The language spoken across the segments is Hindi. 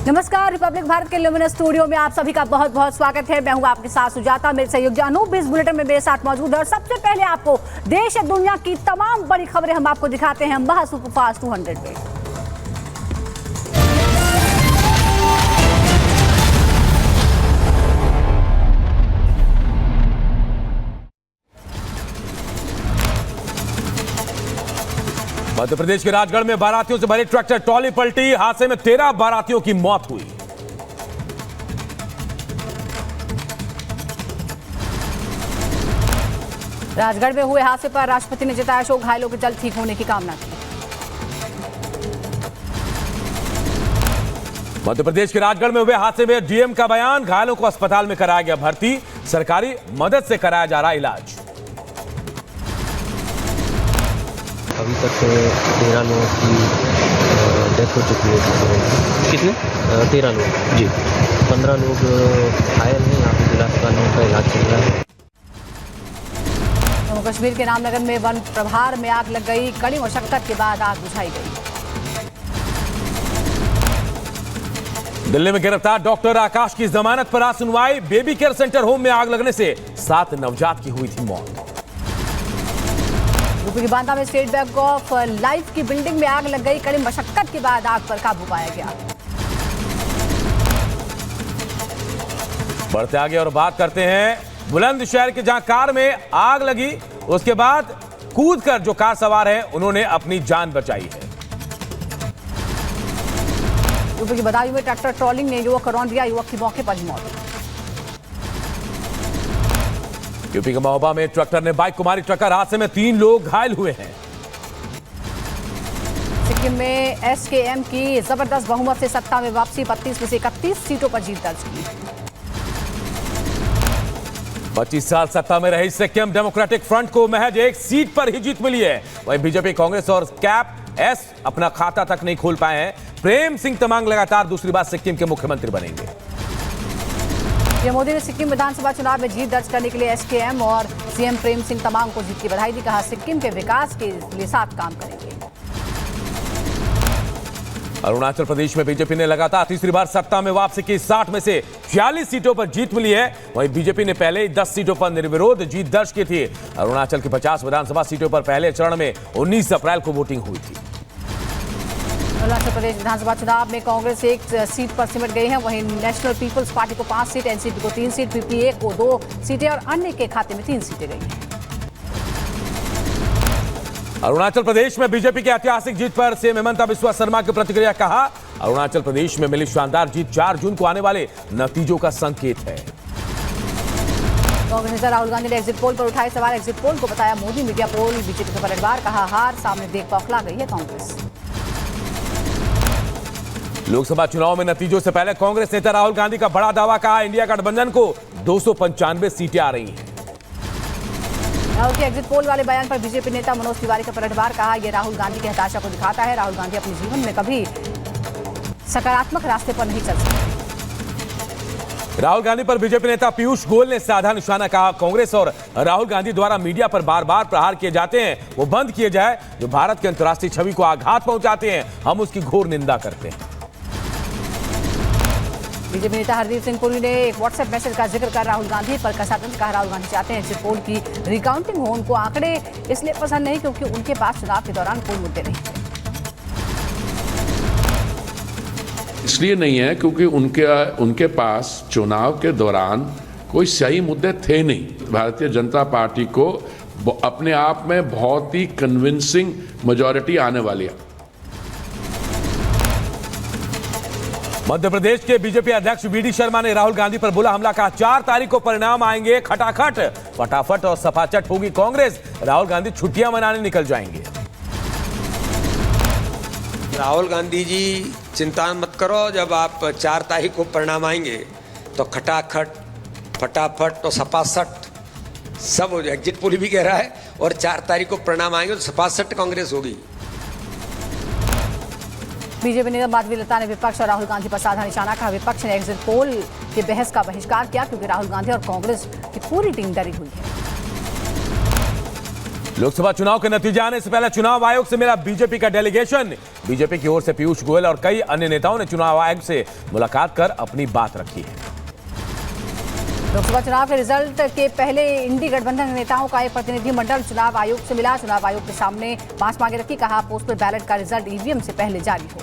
नमस्कार, रिपब्लिक भारत के लुमिनस स्टूडियो में आप सभी का बहुत बहुत स्वागत है। मैं हूं आपके साथ सुजाता, मेरे सहयोगी अनूप इस बुलेटिन में मेरे साथ मौजूद है। और सबसे पहले आपको देश और दुनिया की तमाम बड़ी खबरें हम आपको दिखाते हैं महा सुपरफास्ट 200 में। मध्य प्रदेश के राजगढ़ में बारातियों से भरी ट्रैक्टर ट्रॉली पलटी, हादसे में 13 बारातियों की मौत हुई। राजगढ़ में हुए हादसे पर राष्ट्रपति ने जताया शोक, घायलों के जल्द ठीक होने की कामना की। मध्य प्रदेश के राजगढ़ में हुए हादसे में डीएम का बयान, घायलों को अस्पताल में कराया गया भर्ती, सरकारी मदद से कराया जा रहा इलाज। अभी तक 13 लोगों की डेथ हो चुकी है। कितने? 13 लोग जी। 15 लोग घायल हैं, यहाँ पे जिला अस्पताल में उनका इलाज चल रहा है। जम्मू कश्मीर के रामनगर में वन प्रभार में आग लग गई, कड़ी मशक्कत के बाद आग बुझाई गई। दिल्ली में गिरफ्तार डॉक्टर आकाश की जमानत पर आज सुनवाई, बेबी केयर सेंटर होम में आग लगने से 7 नवजात की हुई थी मौत। यूपी के बांदा में स्टेट बैंक ऑफ लाइफ की बिल्डिंग में आग लग गई, कड़ी मशक्कत के बाद आग पर काबू पाया गया। बढ़ते आगे और बात करते हैं बुलंदशहर के, जहां कार में आग लगी, उसके बाद कूदकर जो कार सवार है उन्होंने अपनी जान बचाई है। यूपी के बदायूं में ट्रैक्टर ट्रॉलिंग ने युवक को रौंद दिया, युवक की मौके पर ही मौत। यूपी के महोबा में ट्रैक्टर ने बाइक को मारी टक्कर, हादसे में 3 लोग घायल हुए हैं। सिक्किम में एसकेएम की जबरदस्त बहुमत से सत्ता में वापसी, 32 में से 31 सीटों पर जीत दर्ज की। 25 साल सत्ता में रही सिक्किम डेमोक्रेटिक फ्रंट को महज 1 सीट पर ही जीत मिली है। वहीं बीजेपी, कांग्रेस और कैप एस अपना खाता तक नहीं खोल पाए हैं। प्रेम सिंह तमांग लगातार दूसरी बार सिक्किम के मुख्यमंत्री बनेंगे। पीएम मोदी ने सिक्किम विधानसभा चुनाव में जीत दर्ज करने के लिए एसकेएम और सीएम प्रेम सिंह तमांग को जीत की बधाई दी, कहा सिक्किम के विकास के लिए साथ काम करेंगे। अरुणाचल प्रदेश में बीजेपी ने लगातार तीसरी बार सत्ता में वापसी की, 60 में से 46 सीटों पर जीत मिली है। वहीं बीजेपी ने पहले 10 सीटों पर निर्विरोध जीत दर्ज की थी। अरुणाचल की 50 विधानसभा सीटों पर पहले चरण में 19 अप्रैल को वोटिंग हुई थी। अरुणाचल प्रदेश विधानसभा चुनाव में कांग्रेस 1 सीट पर सिमट गई है, वहीं नेशनल पीपल्स पार्टी को 5 सीट, एनसीपी को 3 सीट, पीपीए को 2 सीटें और अन्य के खाते में 3 सीटें गई हैं। अरुणाचल प्रदेश में बीजेपी की ऐतिहासिक जीत पर सीएम हेमंता बिस्वा शर्मा की प्रतिक्रिया, कहा अरुणाचल प्रदेश में मिली शानदार जीत 4 जून को आने वाले नतीजों का संकेत है। कांग्रेस नेता राहुल गांधी ने एग्जिट पोल पर उठाए सवाल, एग्जिट पोल को बताया मोदी मीडिया पोल, बीजेपी का पलटवार, कहा हार सामने देख बौखला गई है कांग्रेस। लोकसभा चुनाव में नतीजों से पहले कांग्रेस नेता राहुल गांधी का बड़ा दावा, कहा इंडिया गठबंधन को 295 सीटें आ रही हैं। राहुल के एग्जिट पोल वाले बयान पर बीजेपी नेता मनोज तिवारी का पलटवार, कहा यह राहुल गांधी की हताशा को दिखाता है। राहुल गांधी अपने जीवन में कभी सकारात्मक रास्ते पर नहीं चल सकते। राहुल गांधी पर बीजेपी नेता पीयूष गोयल ने साधा निशाना, कहा कांग्रेस और राहुल गांधी द्वारा मीडिया पर बार बार प्रहार किए जाते हैं, वो बंद किए जाए। जो भारत की अंतर्राष्ट्रीय छवि को आघात पहुंचाते हैं, हम उसकी घोर निंदा करते हैं। बीजेपी नेता हरदीप सिंह पुरी ने एक व्हाट्सएप मैसेज का जिक्र कर राहुल गांधी पर कसा तंज, कहा राहुल गांधी चाहते हैं एग्जिट पोल की रिकाउंटिंग हो, उनको आंकड़े इसलिए पसंद नहीं क्योंकि उनके पास चुनाव के दौरान कोई मुद्दे नहीं थे। इसलिए नहीं है क्योंकि उनके पास चुनाव के दौरान कोई सही मुद्दे थे नहीं। भारतीय जनता पार्टी को अपने आप में बहुत ही कन्विंसिंग मेजॉरिटी आने वाली है। मध्य प्रदेश के बीजेपी अध्यक्ष वीडी शर्मा ने राहुल गांधी पर बोला हमला, कहा 4 तारीख को परिणाम आएंगे खटाखट, फटाफट और सफाचट होगी कांग्रेस, राहुल गांधी छुट्टियां मनाने निकल जाएंगे। राहुल गांधी जी चिंता मत करो, जब आप 4 तारीख को परिणाम आएंगे तो खटाखट, फटाफट और सपासट सब हो जाए। एग्जिट पोल भी कह रहा है, और 4 तारीख को परिणाम आएंगे तो सपासट कांग्रेस होगी। बीजेपी नेता माधवी लता ने विपक्ष और राहुल गांधी पर साधा निशाना, कहा विपक्ष ने एग्जिट पोल के बहस का बहिष्कार किया क्योंकि राहुल गांधी और कांग्रेस की पूरी टीम डरी हुई है। लोकसभा चुनाव के नतीजे आने से पहले चुनाव आयोग से मिला बीजेपी का डेलीगेशन। बीजेपी की ओर से पीयूष गोयल और कई अन्य नेताओं ने चुनाव आयोग से मुलाकात कर अपनी बात रखी है। लोकसभा चुनाव के रिजल्ट के पहले इंडी गठबंधन के नेताओं का एक प्रतिनिधिमंडल चुनाव आयोग से मिला। चुनाव आयोग के सामने 5 मांगे रखी, कहा पोस्टल बैलेट का रिजल्ट ईवीएम से पहले जारी हो।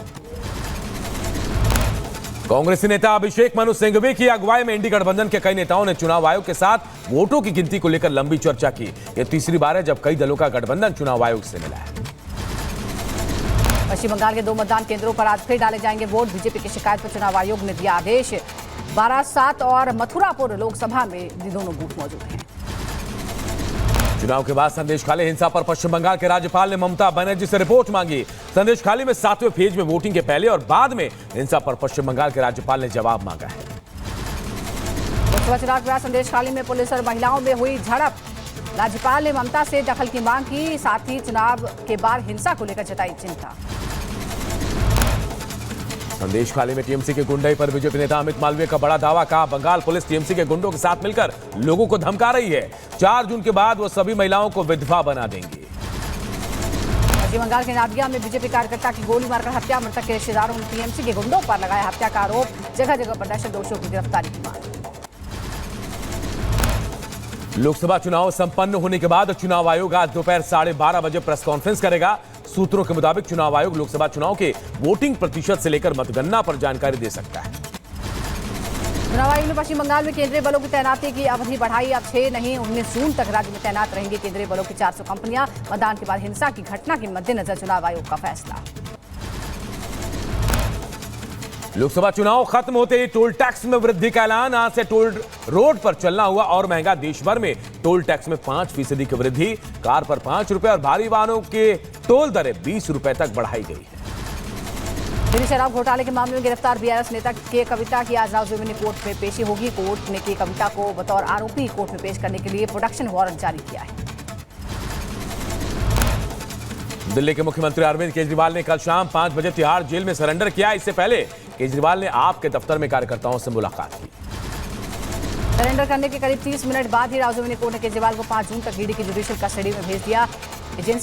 कांग्रेसी नेता अभिषेक मनु सिंघवी की अगुवाई में इंडी गठबंधन के कई नेताओं ने चुनाव आयोग के साथ वोटों की गिनती को लेकर लंबी चर्चा की। यह तीसरी बार है जब कई दलों का गठबंधन चुनाव आयोग से मिला है। पश्चिम बंगाल के 2 मतदान केंद्रों पर आज फिर डाले जाएंगे वोट। बीजेपी की शिकायत पर चुनाव आयोग ने दिया आदेश। बारासात और मथुरापुर लोकसभा में ये दोनों बूथ मौजूद हैं। चुनाव के बाद संदेशखाली हिंसा पर पश्चिम बंगाल के राज्यपाल ने ममता बनर्जी से रिपोर्ट मांगी। संदेशखाली में 7वें फेज में वोटिंग के पहले और बाद में हिंसा पर पश्चिम बंगाल के राज्यपाल ने जवाब मांगा है। लोकसभा चुनाव के बाद संदेशखाली में पुलिस और महिलाओं में हुई झड़प। राज्यपाल ने ममता से दखल की मांग की, साथ ही चुनाव के बाद हिंसा को लेकर जताई चिंता। संदेशखाली में टीएमसी के गुंडई पर बीजेपी नेता अमित मालवीय का बड़ा दावा, कहा बंगाल पुलिस टीएमसी के गुंडों के साथ मिलकर लोगों को धमका रही है। 4 जून के बाद वो सभी महिलाओं को विधवा बना देंगी। पश्चिम बंगाल के नादिया में बीजेपी कार्यकर्ता की गोली मारकर हत्या। मृतक के रिश्तेदारों ने टीएमसी के गुंडों पर लगाया हत्या का आरोप। जगह जगह प्रदर्शन, दोषियों की गिरफ्तारी की मांग। लोकसभा चुनाव संपन्न होने के बाद चुनाव आयोग आज दोपहर 12:30 बजे प्रेस कॉन्फ्रेंस करेगा। सूत्रों के मुताबिक चुनाव आयोग लोकसभा चुनाव के वोटिंग प्रतिशत से लेकर मतगणना पर जानकारी दे सकता है। चुनाव आयोग ने पश्चिम बंगाल में केंद्रीय बलों की तैनाती की अवधि बढ़ाई। अब 6 नहीं 19 जून तक राज्य में तैनात रहेंगी केंद्रीय बलों की 400 कंपनियां। मतदान के बाद हिंसा की घटना के मद्देनजर चुनाव आयोग का फैसला। लोकसभा चुनाव खत्म होते ही टोल टैक्स में वृद्धि का ऐलान। आज से टोल रोड पर चलना हुआ और महंगा। देश भर में टोल टैक्स में 5% की वृद्धि। कार पर 5 रुपए और भारी वाहनों के टोल दरें 20 रुपए तक बढ़ाई गई है। दिल्ली शराब घोटाले के मामले में गिरफ्तार बीआरएस नेता के कविता की आज राजधानी कोर्ट में पेशी होगी। कोर्ट ने के कविता को बतौर आरोपी कोर्ट में पेश करने के लिए प्रोडक्शन वारंट जारी किया है। दिल्ली के मुख्यमंत्री अरविंद केजरीवाल ने कल शाम 5 बजे तिहाड़ जेल में सरेंडर किया। इससे पहले केजरीवाल ने आप के दफ्तर में कार्यकर्ताओं से मुलाकात की। सरेंडर करने के करीब 30 मिनट बाद ही राजधानी कोर्ट ने केजरीवाल को 5 जून तक ईडी की जुडिशियल कस्टडी में भेज दिया। एजेंसी